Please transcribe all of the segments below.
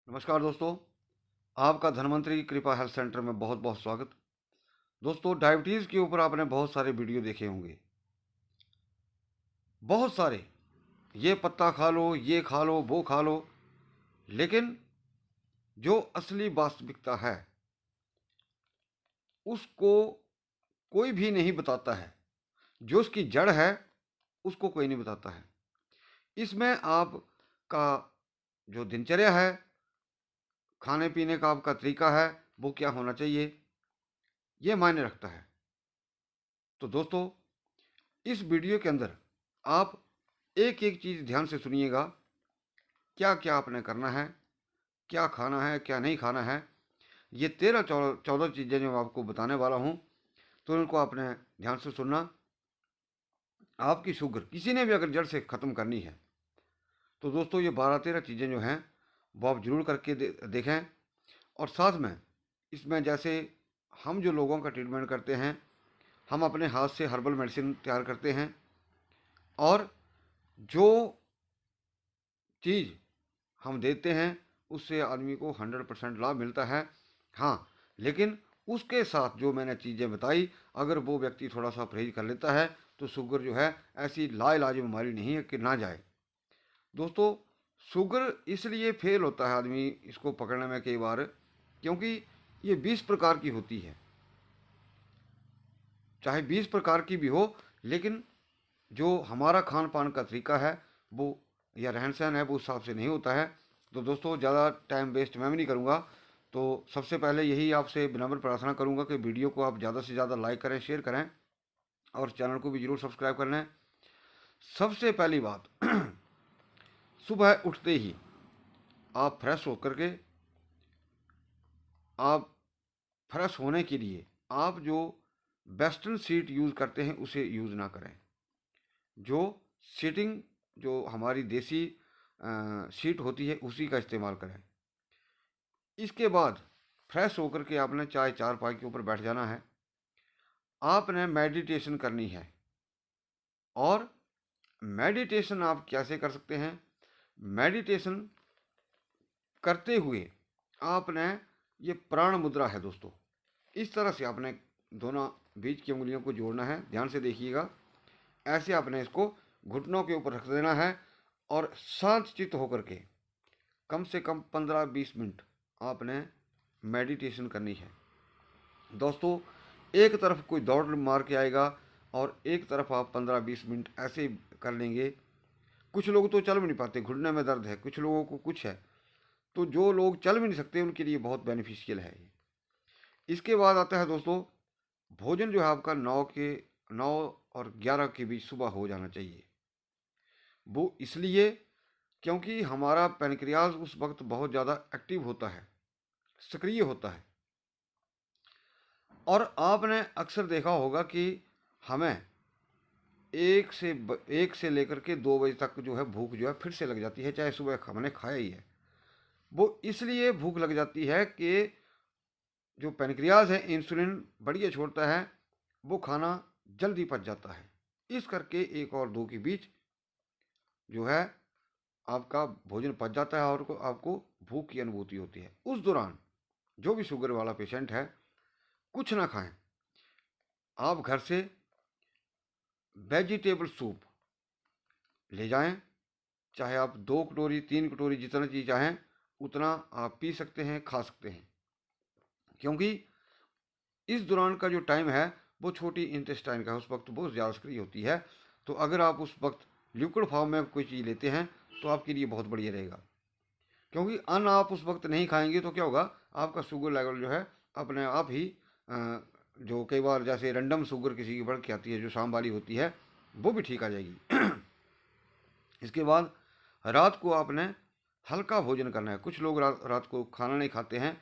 नमस्कार दोस्तों, आपका धन्वंतरी कृपा हेल्थ सेंटर में बहुत बहुत स्वागत। दोस्तों, डायबिटीज़ के ऊपर आपने बहुत सारे वीडियो देखे होंगे, बहुत सारे। ये पत्ता खा लो, ये खा लो, वो खा लो, लेकिन जो असली वास्तविकता है उसको कोई भी नहीं बताता है। जो उसकी जड़ है उसको कोई नहीं बताता है। इसमें आपका जो दिनचर्या है, खाने पीने का आपका तरीका है, वो क्या होना चाहिए, ये मायने रखता है। तो दोस्तों, इस वीडियो के अंदर आप एक एक चीज़ ध्यान से सुनिएगा। क्या क्या आपने करना है, क्या खाना है, क्या नहीं खाना है। ये 13-14 चीज़ें जो मैं आपको बताने वाला हूँ, तो इनको आपने ध्यान से सुनना। आपकी शुगर किसी ने भी अगर जड़ से ख़त्म करनी है तो दोस्तों ये 12-13 चीज़ें जो हैं वो आप ज़रूर करके देखें। और साथ में इसमें जैसे हम जो लोगों का ट्रीटमेंट करते हैं, हम अपने हाथ से हर्बल मेडिसिन तैयार करते हैं, और जो चीज़ हम देते हैं उससे आदमी को 100% लाभ मिलता है। हाँ, लेकिन उसके साथ जो मैंने चीज़ें बताई, अगर वो व्यक्ति थोड़ा सा परहेज कर लेता है तो शुगर जो है ऐसी लाइलाज बीमारी नहीं है कि ना जाए। दोस्तों, शुगर इसलिए फेल होता है आदमी इसको पकड़ने में कई बार, क्योंकि ये 20 प्रकार की होती है। चाहे 20 प्रकार की भी हो, लेकिन जो हमारा खान पान का तरीका है वो, या रहन सहन है, वो उस हिसाब से नहीं होता है। तो दोस्तों, ज़्यादा टाइम वेस्ट मैं भी नहीं करूँगा। तो सबसे पहले यही आपसे विनम्र प्रार्थना करूँगा कि वीडियो को आप ज़्यादा से ज़्यादा लाइक करें, शेयर करें, और चैनल को भी ज़रूर सब्सक्राइब कर लें। सबसे पहली बात, सुबह उठते ही आप फ्रेश होकर के, आप फ्रेश होने के लिए आप जो वेस्टर्न सीट यूज़ करते हैं उसे यूज़ ना करें। जो सीटिंग, जो हमारी देसी सीट होती है उसी का इस्तेमाल करें। इसके बाद फ्रेश होकर के आपने चाहे चारपाई के ऊपर बैठ जाना है। आपने मेडिटेशन करनी है। और मेडिटेशन आप कैसे कर सकते हैं? मेडिटेशन करते हुए आपने, ये प्राण मुद्रा है दोस्तों, इस तरह से आपने दोनों बीच की उंगलियों को जोड़ना है। ध्यान से देखिएगा। ऐसे आपने इसको घुटनों के ऊपर रख देना है, और शांत चित्त होकर के कम से कम 15-20 मिनट आपने मेडिटेशन करनी है। दोस्तों, एक तरफ कोई दौड़ मार के आएगा और एक तरफ आप 15-20 मिनट ऐसे कर लेंगे। कुछ लोग तो चल भी नहीं पाते, घुटने में दर्द है, कुछ लोगों को कुछ है। तो जो लोग चल भी नहीं सकते उनके लिए बहुत बेनिफिशियल है ये। इसके बाद आता है दोस्तों, भोजन जो है आपका 9 और 11 के बीच सुबह हो जाना चाहिए। वो इसलिए क्योंकि हमारा पैनक्रियाज उस वक्त बहुत ज़्यादा एक्टिव होता है, सक्रिय होता है। और आपने अक्सर देखा होगा कि हमें एक से लेकर के 2 बजे तक जो है भूख जो है फिर से लग जाती है, चाहे सुबह हमने खाया ही है। वो इसलिए भूख लग जाती है कि जो पैनक्रियाज है इंसुलिन बढ़िया छोड़ता है, वो खाना जल्दी पच जाता है। इस करके 1 और 2 के बीच जो है आपका भोजन पच जाता है, और आपको भूख की अनुभूति होती है। उस दौरान जो भी शुगर वाला पेशेंट है, कुछ ना खाएं। आप घर से वेजिटेबल सूप ले जाएं। चाहे आप 2 कटोरी 3 कटोरी जितना चीज़ चाहें उतना आप पी सकते हैं, खा सकते हैं। क्योंकि इस दौरान का जो टाइम है वो छोटी इंटेस्टाइन का है, उस वक्त बहुत ज़्यादा सक्रिय होती है। तो अगर आप उस वक्त लिक्विड फॉर्म में कोई चीज़ लेते हैं तो आपके लिए बहुत बढ़िया रहेगा। क्योंकि अन्न आप उस वक्त नहीं खाएंगे तो क्या होगा, आपका शुगर लेवल जो है अपने आप ही जो कई बार जैसे रैंडम शुगर किसी की बढ़ के आती है, जो शाम वाली होती है, वो भी ठीक आ जाएगी। इसके बाद रात को आपने हल्का भोजन करना है। कुछ लोग रात को खाना नहीं खाते हैं।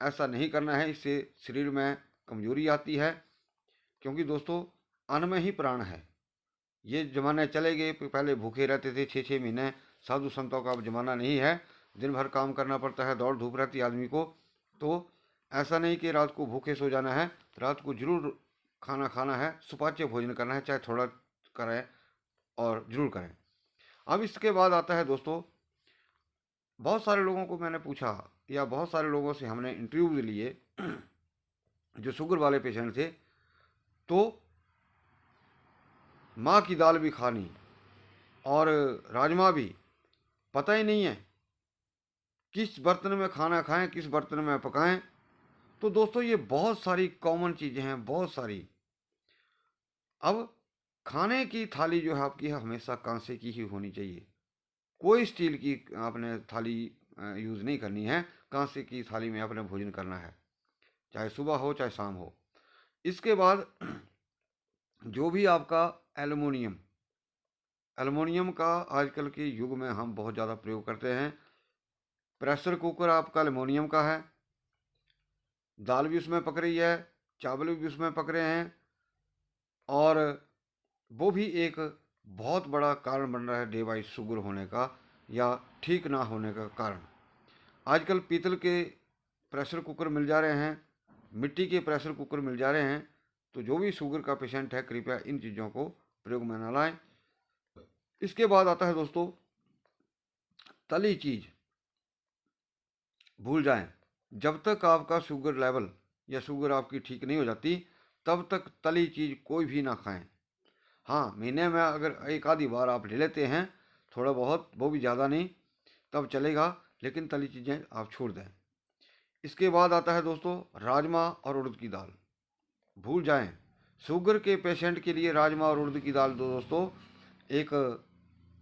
ऐसा नहीं करना है, इससे शरीर में कमजोरी आती है। क्योंकि दोस्तों, अन्न में ही प्राण है। ये ज़माने चले गए, पहले भूखे रहते थे 6-6 महीने। साधु संतों का अब ज़माना नहीं है। दिन भर काम करना पड़ता है, दौड़ धूप रहती है आदमी को। तो ऐसा नहीं कि रात को भूखे सो जाना है। रात को जरूर खाना खाना है, सुपाच्य भोजन करना है, चाहे थोड़ा करें और ज़रूर करें। अब इसके बाद आता है दोस्तों, बहुत सारे लोगों को मैंने पूछा या बहुत सारे लोगों से हमने इंटरव्यूज लिए जो शुगर वाले पेशेंट थे, तो माँ की दाल भी खानी और राजमा भी, पता ही नहीं है किस बर्तन में खाना खाएं, किस बर्तन में पकाएं। तो दोस्तों ये बहुत सारी कॉमन चीज़ें हैं, बहुत सारी। अब खाने की थाली जो है आपकी हमेशा कांसे की ही होनी चाहिए, कोई स्टील की आपने थाली यूज़ नहीं करनी है। कांसे की थाली में आपने भोजन करना है, चाहे सुबह हो चाहे शाम हो। इसके बाद जो भी आपका एलुमिनियम एलुमिनियम का आजकल के युग में हम बहुत ज़्यादा प्रयोग करते हैं। प्रेशर कुकर आपका एलुमिनियम का है, दाल भी उसमें पक रही है, चावल भी उसमें पक रहे हैं, और वो भी एक बहुत बड़ा कारण बन रहा है डे बाई शुगर होने का या ठीक ना होने का कारण। आजकल पीतल के प्रेशर कुकर मिल जा रहे हैं, मिट्टी के प्रेशर कुकर मिल जा रहे हैं। तो जो भी शुगर का पेशेंट है कृपया इन चीज़ों को प्रयोग में न लाएं। इसके बाद आता है दोस्तों तली चीज़, भूल जाएं। जब तक आपका शुगर लेवल या शुगर आपकी ठीक नहीं हो जाती तब तक तली चीज़ कोई भी ना खाएं। हाँ, महीने में अगर एक आधी बार आप ले लेते हैं थोड़ा बहुत, वो भी ज़्यादा नहीं, तब चलेगा, लेकिन तली चीज़ें आप छोड़ दें। इसके बाद आता है दोस्तों राजमा और उड़द की दाल, भूल जाएं। शुगर के पेशेंट के लिए राजमा और उड़द की दाल दोस्तों एक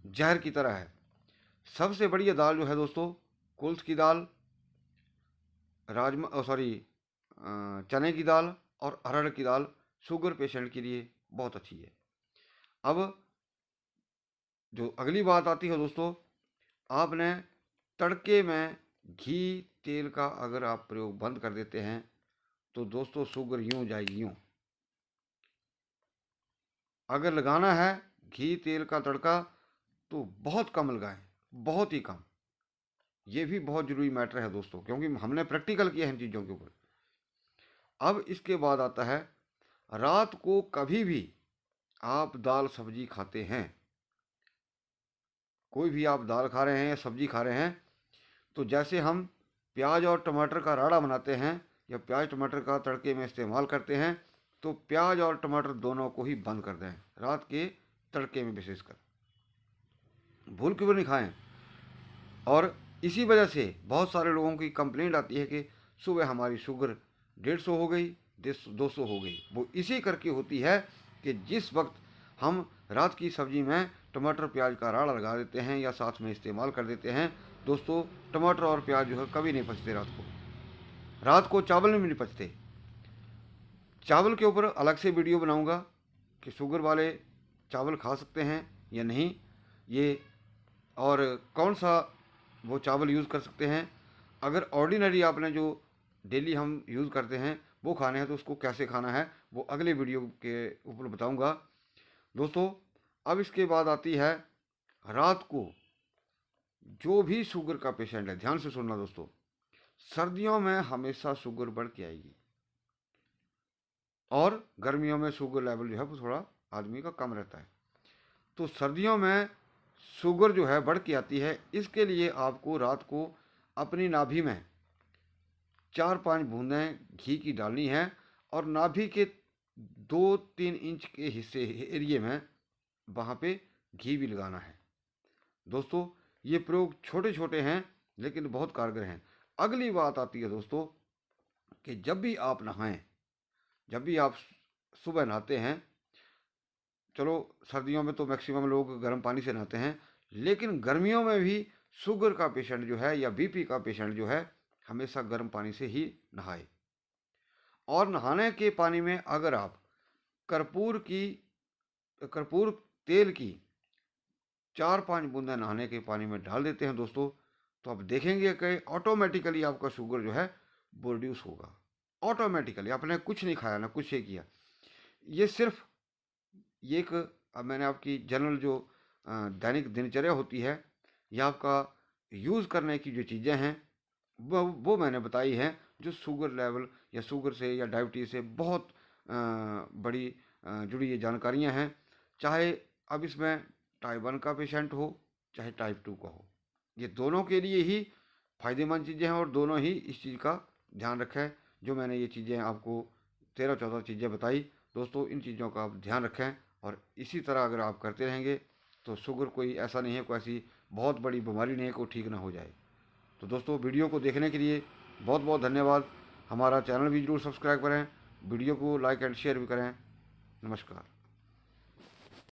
जहर की तरह है। सबसे बढ़िया दाल जो है दोस्तों कुल्थ की दाल, राजमा सॉरी चने की दाल और अरहर की दाल शुगर पेशेंट के लिए बहुत अच्छी है। अब जो अगली बात आती है दोस्तों, आपने तड़के में घी तेल का अगर आप प्रयोग बंद कर देते हैं तो दोस्तों शुगर यूं जाएगी यूं। अगर लगाना है घी तेल का तड़का तो बहुत कम लगाएं, बहुत ही कम। ये भी बहुत ज़रूरी मैटर है दोस्तों, क्योंकि हमने प्रैक्टिकल किया है इन चीज़ों के ऊपर। अब इसके बाद आता है रात को कभी भी आप दाल सब्जी खाते हैं, कोई भी आप दाल खा रहे हैं या सब्जी खा रहे हैं, तो जैसे हम प्याज और टमाटर का राड़ा बनाते हैं या प्याज टमाटर का तड़के में इस्तेमाल करते हैं, तो प्याज और टमाटर दोनों को ही बंद कर दें रात के तड़के में विशेषकर, भूल के भी नहीं खाएं। और इसी वजह से बहुत सारे लोगों की कंप्लेंट आती है कि सुबह हमारी शुगर 150 हो गई, 200 हो गई। वो इसी करके होती है कि जिस वक्त हम रात की सब्जी में टमाटर प्याज का राड़ा लगा देते हैं या साथ में इस्तेमाल कर देते हैं दोस्तों, टमाटर और प्याज जो है कभी नहीं पचते रात को। रात को चावल में नहीं पचते। चावल के ऊपर अलग से वीडियो बनाऊंगा कि शुगर वाले चावल खा सकते हैं या नहीं, ये और कौन सा वो चावल यूज़ कर सकते हैं। अगर ऑर्डिनरी आपने जो डेली हम यूज़ करते हैं वो खाने हैं तो उसको कैसे खाना है वो अगले वीडियो के ऊपर बताऊंगा दोस्तों। अब इसके बाद आती है रात को जो भी शुगर का पेशेंट है, ध्यान से सुनना दोस्तों, सर्दियों में हमेशा शुगर बढ़ के आएगी और गर्मियों में शुगर लेवल जो है वो थोड़ा आदमी का कम रहता है। तो सर्दियों में शुगर जो है बढ़ के आती है, इसके लिए आपको रात को अपनी नाभि में 4-5 बूंदें घी की डालनी है और नाभि के 2-3 इंच के हिस्से एरिए में वहाँ पे घी भी लगाना है दोस्तों। ये प्रयोग छोटे छोटे हैं लेकिन बहुत कारगर हैं। अगली बात आती है दोस्तों कि जब भी आप नहाएं, जब भी आप सुबह नहाते हैं, चलो सर्दियों में तो मैक्सिमम लोग गर्म पानी से नहाते हैं, लेकिन गर्मियों में भी शुगर का पेशेंट जो है या बीपी का पेशेंट जो है हमेशा गर्म पानी से ही नहाए। और नहाने के पानी में अगर आप कर्पूर तेल की 4-5 बूंदें नहाने के पानी में डाल देते हैं दोस्तों, तो आप देखेंगे कि ऑटोमेटिकली आपका शुगर जो है वो रिड्यूस होगा। ऑटोमेटिकली, आपने कुछ नहीं खाया ना कुछ ये किया। ये सिर्फ ये एक मैंने आपकी जनरल जो दैनिक दिनचर्या होती है या आपका यूज़ करने की जो चीज़ें हैं वो मैंने बताई हैं, जो शुगर लेवल या शुगर से या डायबिटीज़ से बहुत बड़ी जुड़ी ये जानकारियां हैं। चाहे अब इसमें टाइप 1 का पेशेंट हो चाहे टाइप 2 का हो, ये दोनों के लिए ही फ़ायदेमंद चीज़ें हैं और दोनों ही इस चीज़ का ध्यान रखें। जो मैंने ये चीज़ें आपको 13-14 चीज़ें बताई दोस्तों, इन चीज़ों का आप ध्यान रखें और इसी तरह अगर आप करते रहेंगे तो शुगर कोई ऐसा नहीं है, कोई ऐसी बहुत बड़ी बीमारी नहीं है को ठीक ना हो जाए। तो दोस्तों वीडियो को देखने के लिए बहुत बहुत धन्यवाद। हमारा चैनल भी ज़रूर सब्सक्राइब करें, वीडियो को लाइक एंड शेयर भी करें। नमस्कार।